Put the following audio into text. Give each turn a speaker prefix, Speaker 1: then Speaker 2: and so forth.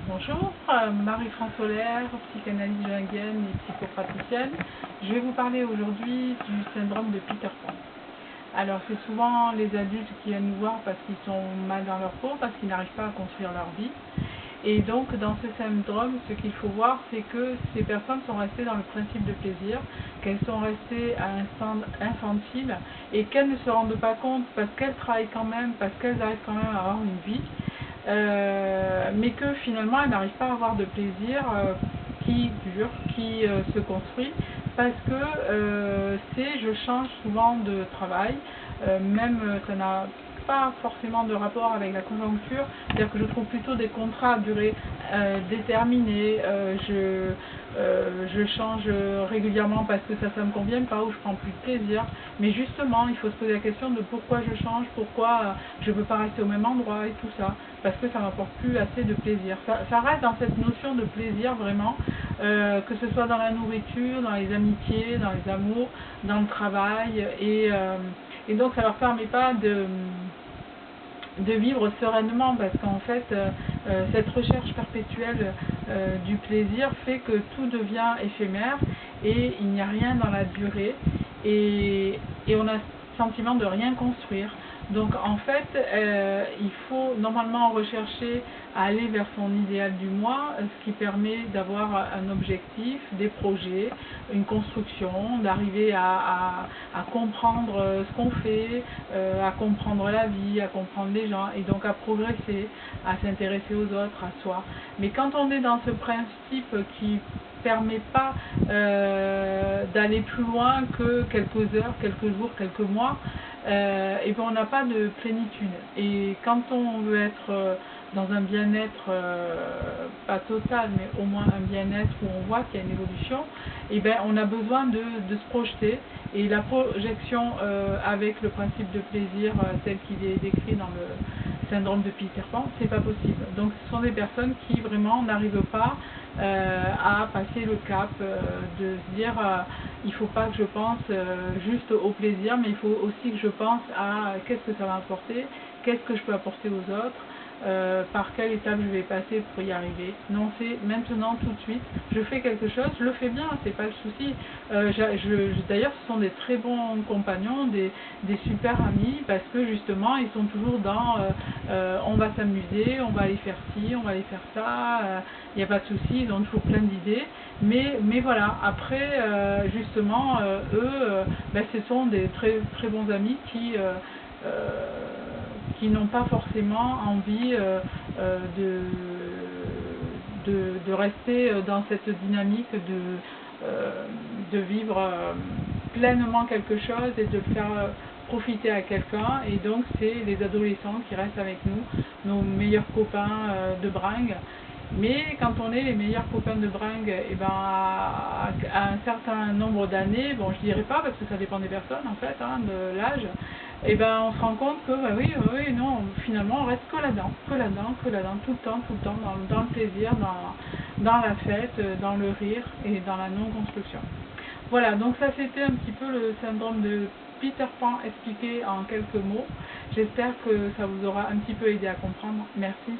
Speaker 1: Bonjour, Marie-France Solaire, psychanalyste jungienne et psychopraticienne. Je vais vous parler aujourd'hui du syndrome de Peter Pan. Alors c'est souvent les adultes qui viennent nous voir parce qu'ils sont mal dans leur peau, parce qu'ils n'arrivent pas à construire leur vie. Et donc dans ce syndrome, ce qu'il faut voir, c'est que ces personnes sont restées dans le principe de plaisir, qu'elles sont restées à un stade infantile et qu'elles ne se rendent pas compte parce qu'elles travaillent quand même, parce qu'elles arrivent quand même à avoir une vie. Mais que finalement elles n'arrivent pas à avoir de plaisir qui dure, qui se construit, parce que je change souvent de travail, même ça n'a pas forcément de rapport avec la conjoncture, c'est-à-dire que je trouve plutôt des contrats à durée déterminée, je change régulièrement parce que ça me convient pas ou je prends plus de plaisir, mais justement il faut se poser la question de pourquoi je change, pourquoi je ne veux pas rester au même endroit et tout ça, parce que ça m'apporte plus assez de plaisir. Ça reste dans cette notion de plaisir vraiment, que ce soit dans la nourriture, dans les amitiés, dans les amours, dans le travail, et donc ça leur permet pas de vivre sereinement, parce qu'en fait cette recherche perpétuelle du plaisir fait que tout devient éphémère et il n'y a rien dans la durée, et on a le sentiment de rien construire. Donc en fait il faut normalement rechercher à aller vers son idéal du moi, ce qui permet d'avoir un objectif, des projets, une construction, d'arriver à comprendre ce qu'on fait, à comprendre la vie, à comprendre les gens, et donc à progresser, à s'intéresser aux autres, à soi. Mais quand on est dans ce principe qui permet pas d'aller plus loin que quelques heures, quelques jours, quelques mois, et bien on n'a pas de plénitude. Et quand on veut être dans un bien-être, pas total, mais au moins un bien-être où on voit qu'il y a une évolution, et bien on a besoin de se projeter. Et la projection avec le principe de plaisir tel qu'il est décrit dans le syndrome de Peter Pan, c'est pas possible. Donc ce sont des personnes qui vraiment n'arrivent pas à passer le cap de se dire il faut pas que je pense juste au plaisir, mais il faut aussi que je pense à qu'est-ce que ça va apporter, qu'est-ce que je peux apporter aux autres, par quelle étape je vais passer pour y arriver. Non, c'est maintenant, tout de suite, je fais quelque chose, je le fais bien, c'est pas le souci. D'ailleurs ce sont des très bons compagnons, des super amis, parce que justement ils sont toujours dans on va s'amuser, on va aller faire ci, on va aller faire ça, il n'y a pas de souci, ils ont toujours plein d'idées, mais voilà, après justement eux, ce sont des très, très bons amis qui n'ont pas forcément envie de rester dans cette dynamique de vivre pleinement quelque chose et de le faire profiter à quelqu'un. Et donc c'est les adolescents qui restent avec nous, nos meilleurs copains de bringue. Mais quand on est les meilleurs copains de bringue, et ben à un certain nombre d'années, bon je dirais pas parce que ça dépend des personnes en fait, de l'âge, et ben on se rend compte que oui, non, finalement on reste que là-dedans, tout le temps, dans le plaisir, dans la fête, dans le rire et dans la non-construction. Voilà, donc ça c'était un petit peu le syndrome de Peter Pan expliqué en quelques mots. J'espère que ça vous aura un petit peu aidé à comprendre. Merci.